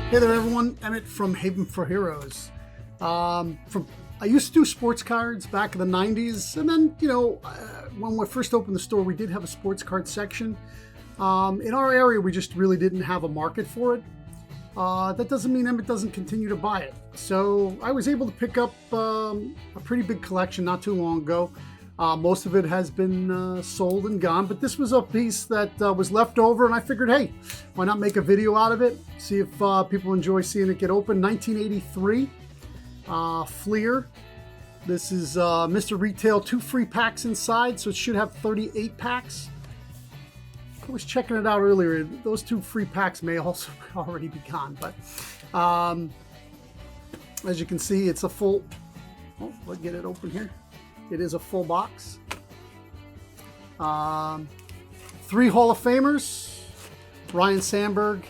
Hey there, everyone. Emmett from Haven for Heroes. I used to do sports cards back in the 90s, and then, when we first opened the store, we did have a sports card section. In our area, we just really didn't have a market for it. That doesn't mean Emmett doesn't continue to buy it. So I was able to pick up a pretty big collection not too long ago. Most of it has been sold and gone, but this was a piece that was left over, and I figured, hey, why not make a video out of it? See if people enjoy seeing it get open. 1983 Fleer. This is Mr. Retail, 2 free packs inside, so it should have 38 packs. I was checking it out earlier. Those 2 free packs may also already be gone, but as you can see, it's a full. Oh, let's get it open here. It is a full box. 3 Hall of Famers: Ryne Sandberg,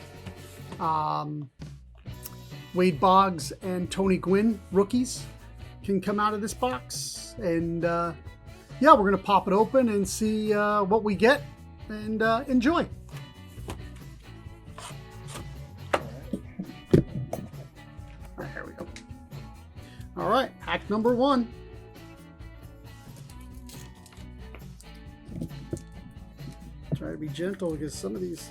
Wade Boggs, and Tony Gwynn, rookies, can come out of this box. And yeah, we're going to pop it open and see what we get and enjoy. All right, here we go. All right, pack number 1. Try to be gentle because some of these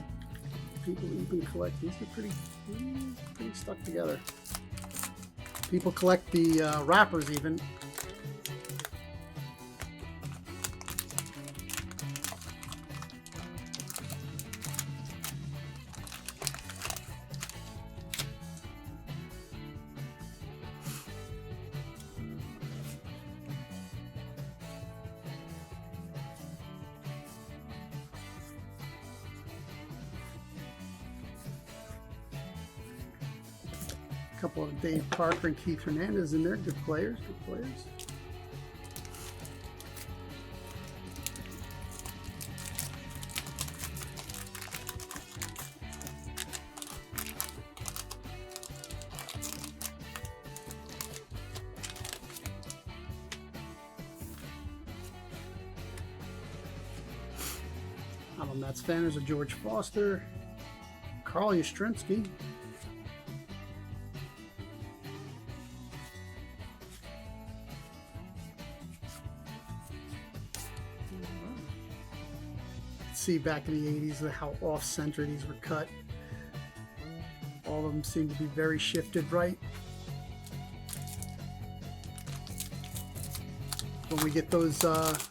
people even collect. These are pretty stuck together. People collect the wrappers even. A couple of Dave Parker and Keith Hernandez in there. Good players, good players. I'm a Mets fan. There's a George Foster, Carl Yastrzemski. See back in the 80s how off-center these were cut. All of them seem to be very shifted right. When we get those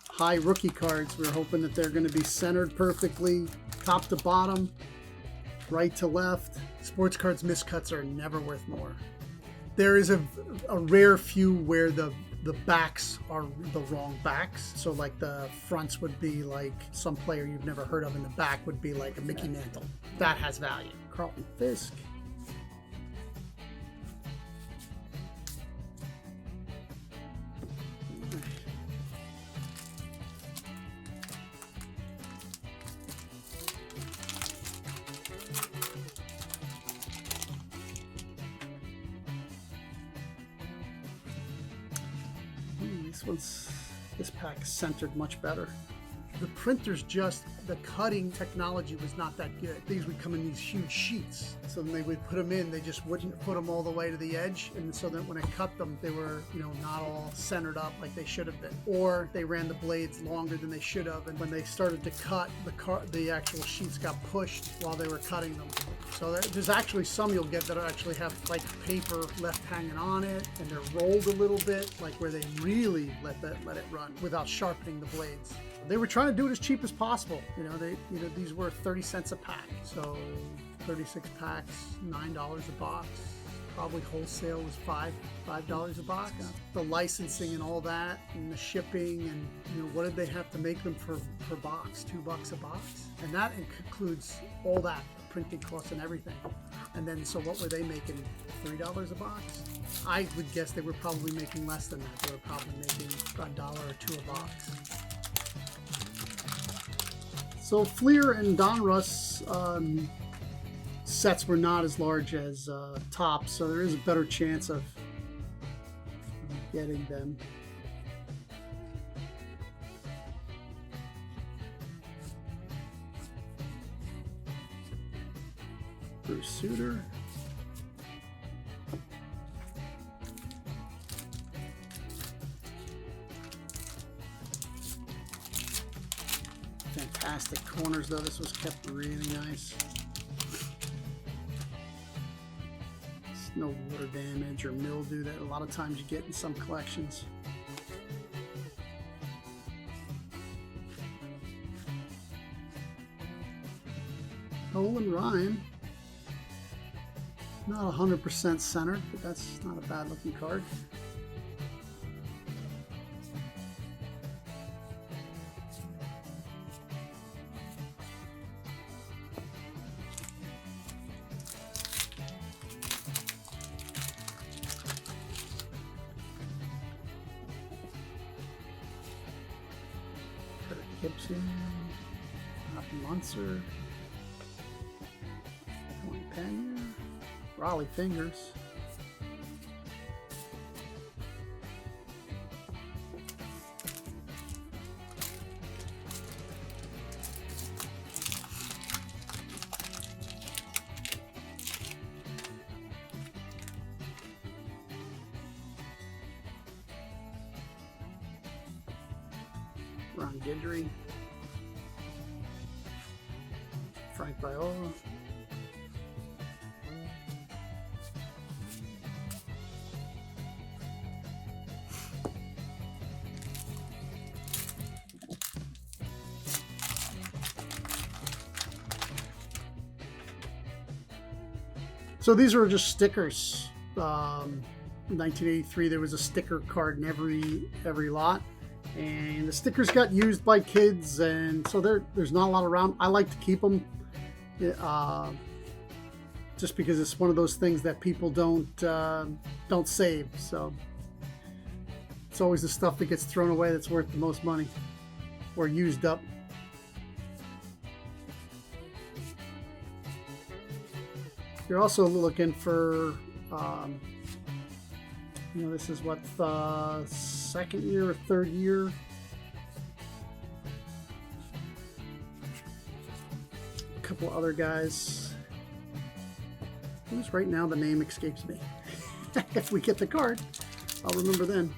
high rookie cards, we're hoping that they're going to be centered perfectly, top to bottom, right to left. Sports cards miscuts are never worth more. There is a rare few where the backs are the wrong backs. So like the fronts would be like some player you've never heard of, and the back would be like a Mickey Mantle. That has value. Carlton Fisk. This pack is centered much better. The printers the cutting technology was not that good. These would come in these huge sheets. So then they would put them in, they just wouldn't put them all the way to the edge. And so that when I cut them, they were, not all centered up like they should have been. Or they ran the blades longer than they should have. And when they started to cut, the actual sheets got pushed while they were cutting them. So there's actually some you'll get that actually have like paper left hanging on it, and they're rolled a little bit, like where they really let it run without sharpening the blades. They were trying to do it as cheap as possible. These were 30 cents a pack. So 36 packs, $9 a box. Probably wholesale was $5 a box. The licensing and all that, and the shipping, and what did they have to make them per box? $2 a box, and that includes all that, printing costs and everything. And then so what were they making? $3 a box? I would guess they were probably making less than that. They were probably making $1 or $2 a box. So Fleer and Donruss sets were not as large as Topps, so there is a better chance of getting them. Bruce Sutter. plastic corners though. This was kept really nice. It's no water damage or mildew that a lot of times you get in some collections. Nolan Ryan. Not 100% centered, but that's not a bad looking card. Gibson, Munzer, Pena, Raleigh Fingers. Ron Guidry, Frank Viola, so these are just stickers. In 1983, there was a sticker card in every lot. And the stickers got used by kids, and so there's not a lot around. I like to keep them, just because it's one of those things that people don't save. So it's always the stuff that gets thrown away that's worth the most money or used up. You're also looking for, this is what, the second year or third year. A couple other guys whose right now the name escapes me. If we get the card, I'll remember then.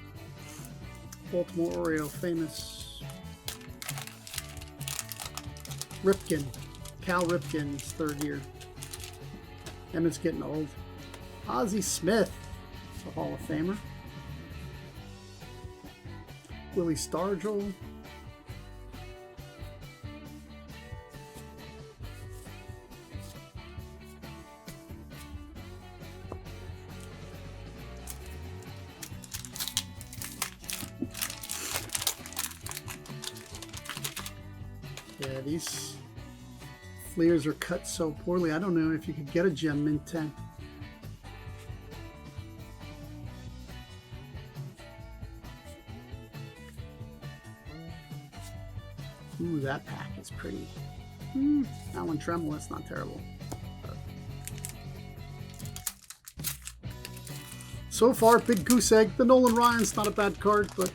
Baltimore Oriole, famous. Ripken, Cal Ripken's third year. Emmett's getting old. Ozzie Smith, a Hall of Famer. Willie Stargell. Yeah, these Fleers are cut so poorly. I don't know if you could get a gem mint 10. Ooh, that pack is pretty. Alan Trammell, that's not terrible. So far, Big Goose Egg. The Nolan Ryan's not a bad card, but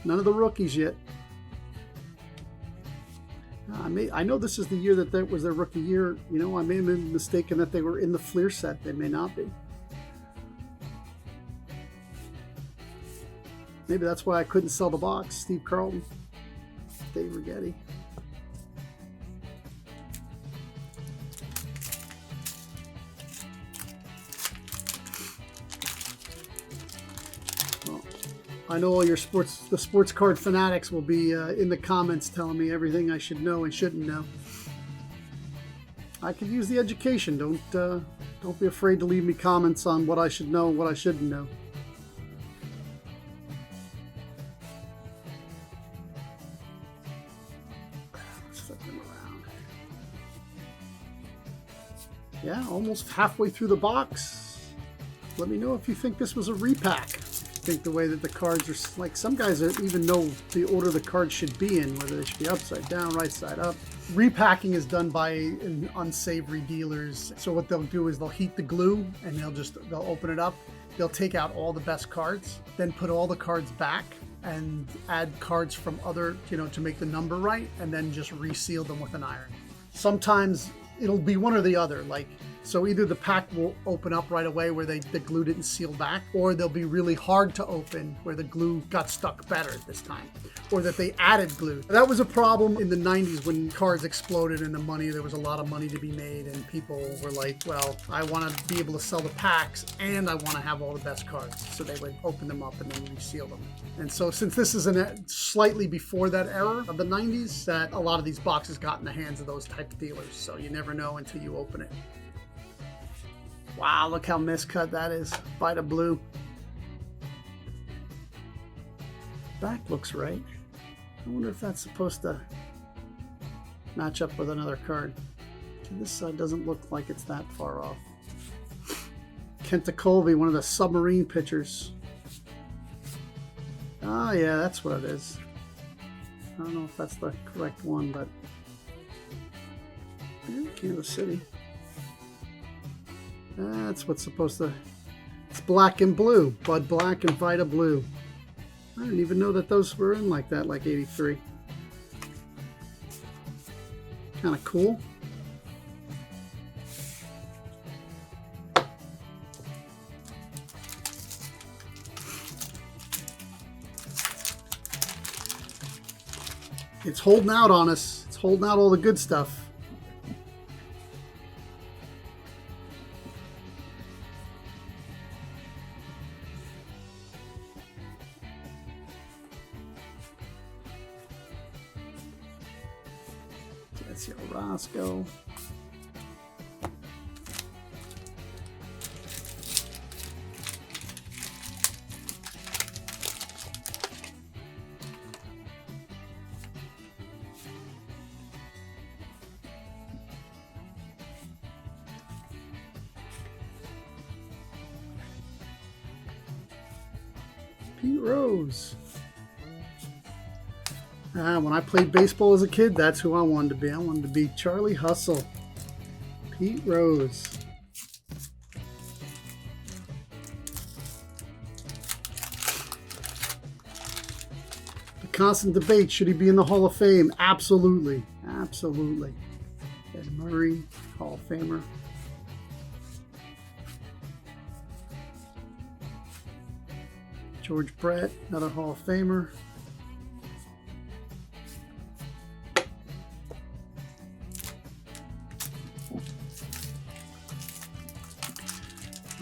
none of the rookies yet. I know this is the year that was their rookie year. You know, I may have been mistaken that they were in the Fleer set. They may not be. Maybe that's why I couldn't sell the box. Steve Carlton, Dave Righetti. Well, I know all your the sports card fanatics will be in the comments telling me everything I should know and shouldn't know. I could use the education. Don't be afraid to leave me comments on what I should know and what I shouldn't know. Yeah, almost halfway through the box. Let me know if you think this was a repack. I think the way that the cards are, like, some guys don't even know the order the cards should be in, whether they should be upside down, right side up. Repacking is done by unsavory dealers. So what they'll do is they'll heat the glue and they'll open it up. They'll take out all the best cards, then put all the cards back and add cards from other, to make the number right, and then just reseal them with an iron. Sometimes it'll be one or the other. Like So either the pack will open up right away where the glue didn't seal back, or they'll be really hard to open where the glue got stuck better this time, or that they added glue. That was a problem in the 90s when cards exploded and there was a lot of money to be made, and people were like, well, I want to be able to sell the packs and I want to have all the best cards. So they would open them up and then reseal them. And so since this is slightly before that era of the 90s, that a lot of these boxes got in the hands of those type of dealers. So you never know until you open it. Wow, look how miscut that is. Vita Blue. Back looks right. I wonder if that's supposed to match up with another card. This side doesn't look like it's that far off. Kenta Colby, one of the submarine pitchers. Oh yeah, that's what it is. I don't know if that's the correct one, but yeah, Kansas City. That's what's supposed to... It's black and blue. Bud Black and Vita Blue. I didn't even know that those were in like that, like 83. Kind of cool. It's holding out on us. It's holding out all the good stuff. That's your Roscoe. Pete Rose. When I played baseball as a kid, that's who I wanted to be. I wanted to be Charlie Hustle. Pete Rose. The constant debate, should he be in the Hall of Fame? Absolutely. Absolutely. Ed Murray, Hall of Famer. George Brett, another Hall of Famer.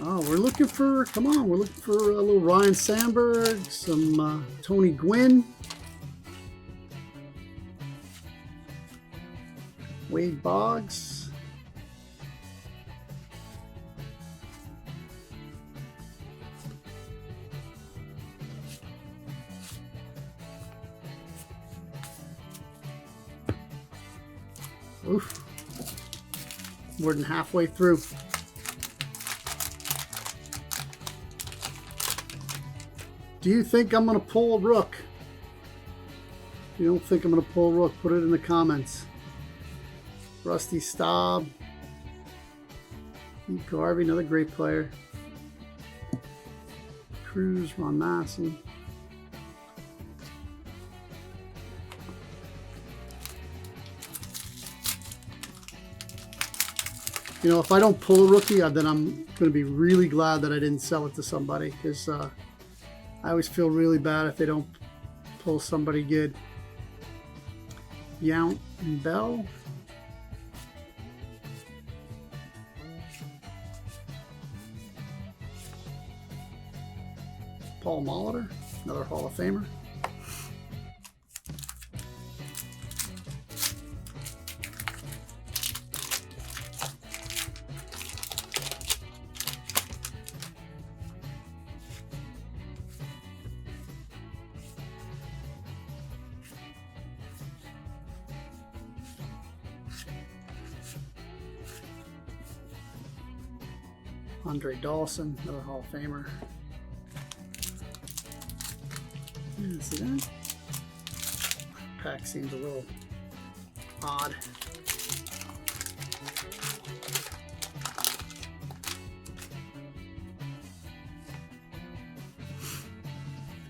Oh, we're looking for, come on, we're looking for a little Ryan Sandberg, some Tony Gwynn, Wade Boggs, oof, more than halfway through. Do you think I'm going to pull a Rook? If you don't think I'm going to pull a Rook, put it in the comments. Rusty Staub. Pete Garvey, another great player. Cruz, Ron Massey. You know, if I don't pull a rookie, then I'm going to be really glad that I didn't sell it to somebody, because I always feel really bad if they don't pull somebody good. Yount and Bell. Paul Molitor, another Hall of Famer. Andre Dawson, another Hall of Famer. Yeah, see that? Pack seems a little odd.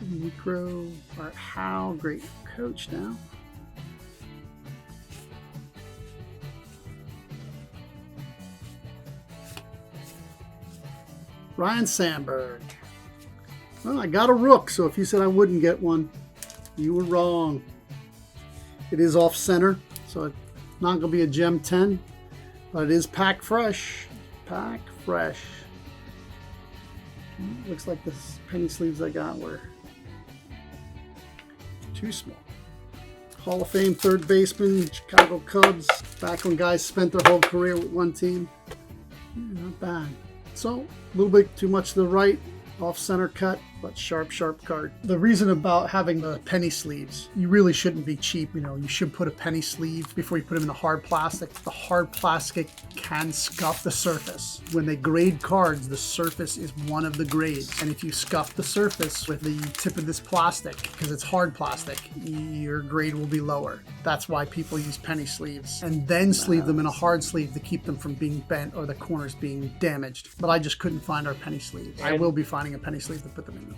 Necro, Art Howe, great coach now. Ryan Sandberg. Well, I got a Rook, so if you said I wouldn't get one, you were wrong. It is off center, so it's not going to be a Gem 10, but it is pack fresh. Pack fresh. Looks like the penny sleeves I got were too small. Hall of Fame third baseman, Chicago Cubs. Back when guys spent their whole career with one team. Yeah, not bad. So, a little bit too much to the right. Off center cut, but sharp card. The reason about having the penny sleeves, you really shouldn't be cheap. You know, you should put a penny sleeve before you put them in the hard plastic. The hard plastic can scuff the surface. When they grade cards, the surface is one of the grades. And if you scuff the surface with the tip of this plastic, because it's hard plastic, your grade will be lower. That's why people use penny sleeves. And then sleeve them in a hard sleeve to keep them from being bent or the corners being damaged. But I just couldn't find our penny sleeves. I will be finding a penny sleeve to put them in.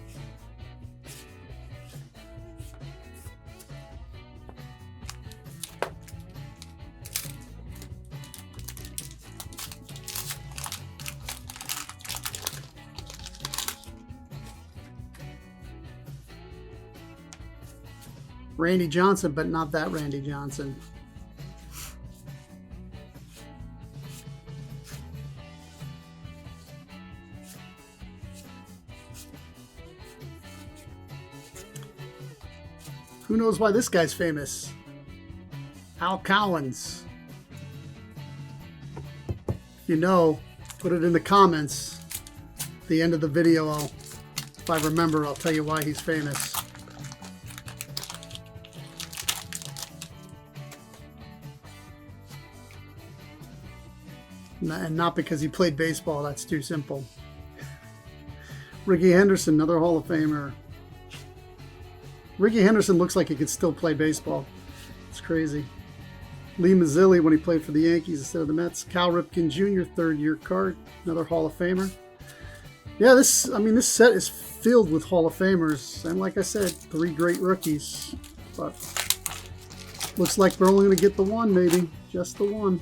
Randy Johnson, but not that Randy Johnson. Who knows why this guy's famous? Al Cowens. If you know, put it in the comments. At the end of the video, if I remember, I'll tell you why he's famous. And not because he played baseball, that's too simple. Rickey Henderson, another Hall of Famer. Rickey Henderson looks like he could still play baseball. It's crazy. Lee Mazzilli when he played for the Yankees instead of the Mets. Cal Ripken Jr., third-year card, another Hall of Famer. Yeah, this set is filled with Hall of Famers. And like I said, 3 great rookies. But looks like we're only going to get the one, maybe. Just the one.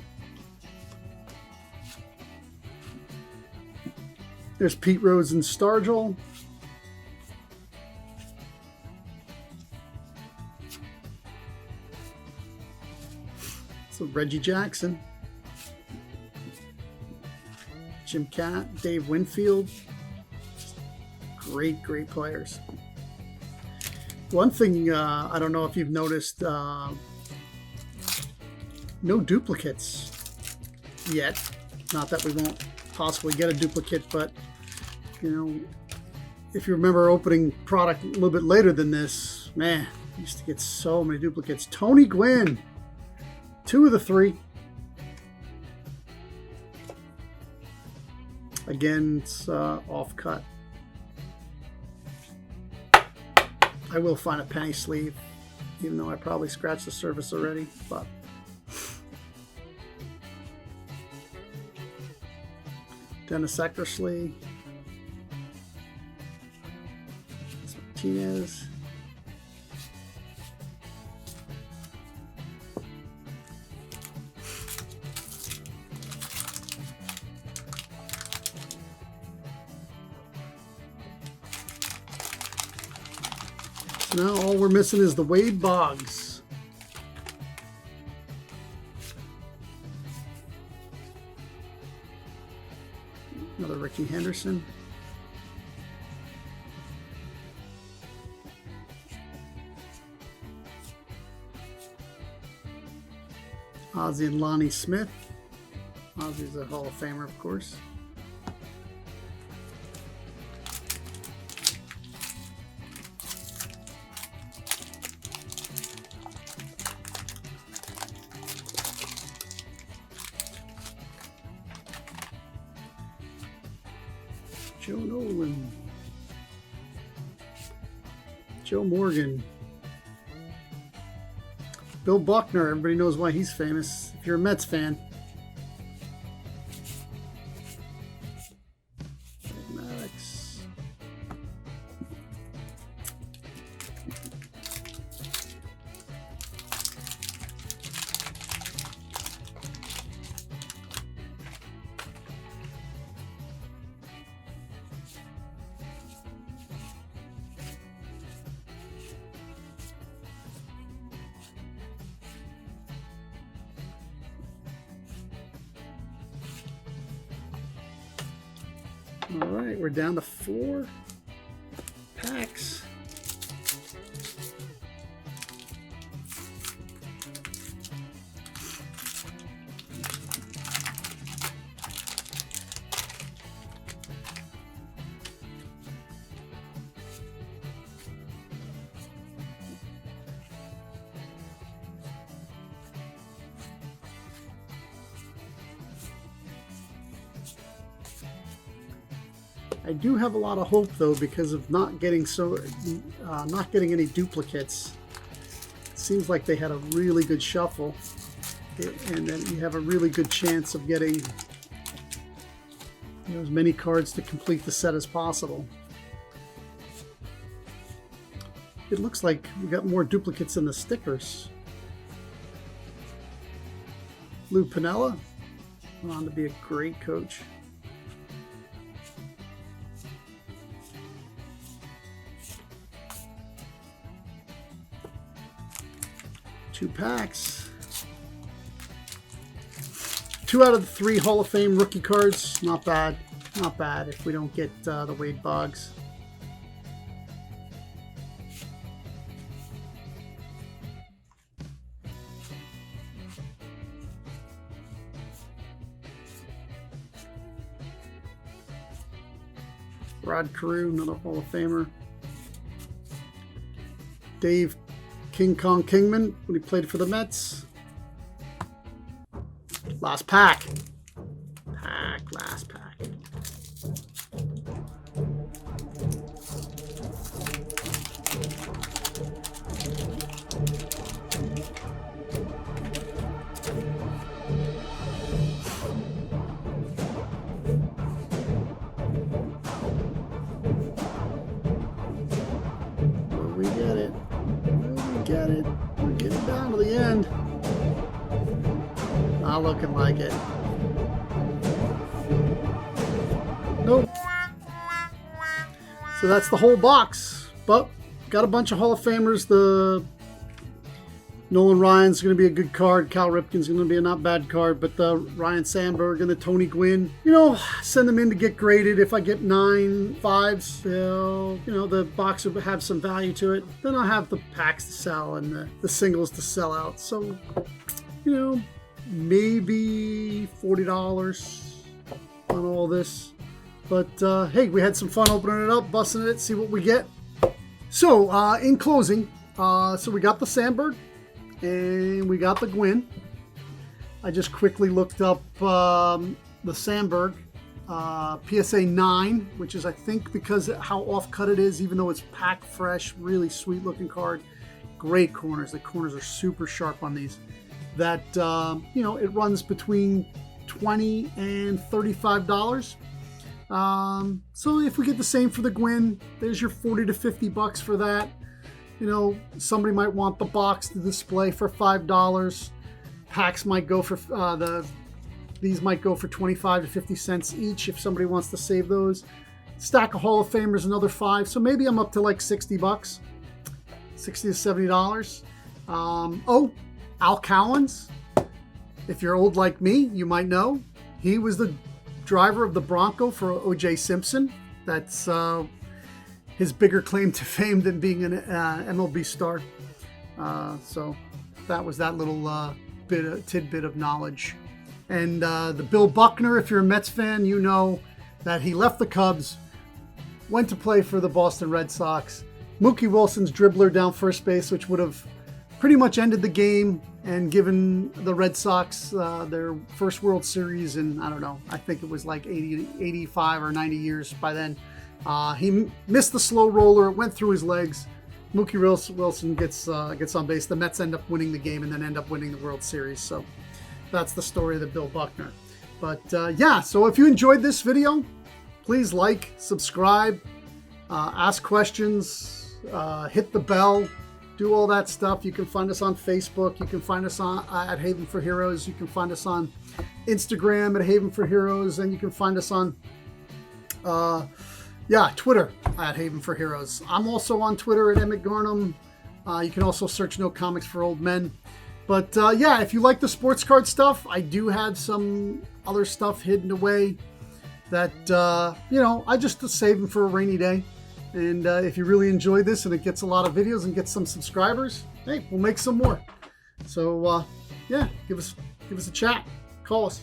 There's Pete Rose and Stargell. So Reggie Jackson, Jim Cat, Dave Winfield, great players. One thing I don't know if you've noticed, no duplicates yet. Not that we won't possibly get a duplicate, but you know, if you remember opening product a little bit later than this, man, I used to get so many duplicates. Tony Gwynn. 2 of the 3. Again, it's off cut. I will find a penny sleeve, even though I probably scratched the surface already. But Dennis Eckersley, Martinez. Now all we're missing is the Wade Boggs. Another Rickey Henderson. Ozzie and Lonnie Smith. Ozzie's a Hall of Famer, of course. Joe Nolan, Joe Morgan, Bill Buckner. Everybody knows why he's famous if you're a Mets fan. Maddox. All right, we're down to 4 packs. I do have a lot of hope though because of not getting any duplicates. It seems like they had a really good shuffle, and then you have a really good chance of getting as many cards to complete the set as possible. It looks like we got more duplicates than the stickers. Lou Piniella went on to be a great coach. Two packs. 2 out of the 3 Hall of Fame rookie cards. Not bad. Not bad if we don't get the Wade Boggs. Rod Carew, another Hall of Famer. Dave King Kong Kingman when he played for the Mets. Last pack. Last pack. We get it. Get it. We're getting down to the end. Not looking like it. Nope. So that's the whole box. But got a bunch of Hall of Famers. The Nolan Ryan's going to be a good card. Cal Ripken's going to be a not bad card. But the Ryan Sandberg and the Tony Gwynn, send them in to get graded. If I get 9 5s, the box will have some value to it. Then I'll have the packs to sell and the singles to sell out. So, maybe $40 on all this. But hey, we had some fun opening it up, busting it, see what we get. So, in closing, so we got the Sandberg. And we got the Gwynn. I just quickly looked up the Sandberg PSA 9, which is, I think, because how off-cut it is, even though it's packed fresh, really sweet-looking card. Great corners. The corners are super sharp on these. That, it runs between $20 and $35. So if we get the same for the Gwynn, there's your $40 to $50 for that. Somebody might want the box to display for $5. Packs might go for these might go for 25 to 50 cents each if somebody wants to save those. Stack of Hall of Famers, another $5. So maybe I'm up to like $60, $60 to $70. Al Cowens. If you're old like me, you might know he was the driver of the Bronco for O.J. Simpson. That's his bigger claim to fame than being an MLB star. So that was that little tidbit of knowledge. And the Bill Buckner, if you're a Mets fan, you know that he left the Cubs, went to play for the Boston Red Sox. Mookie Wilson's dribbler down first base, which would have pretty much ended the game and given the Red Sox their first World Series in, I don't know, I think it was like 85 or 90 years by then. He missed the slow roller. It went through his legs. Mookie Wilson gets on base. The Mets end up winning the game and then end up winning the World Series. So that's the story of the Bill Buckner. But yeah, so if you enjoyed this video, please like, subscribe, ask questions, hit the bell, do all that stuff. You can find us on Facebook. You can find us on at Haven for Heroes. You can find us on Instagram at Haven for Heroes, and you can find us on Twitter at Haven for Heroes. I'm also on Twitter at Emmett Garnham. You can also search No Comics for Old Men. But yeah, if you like the sports card stuff, I do have some other stuff hidden away. that, you know, I just save them for a rainy day. And if you really enjoy this and it gets a lot of videos and gets some subscribers, hey, we'll make some more. So yeah, give us a chat. Call us.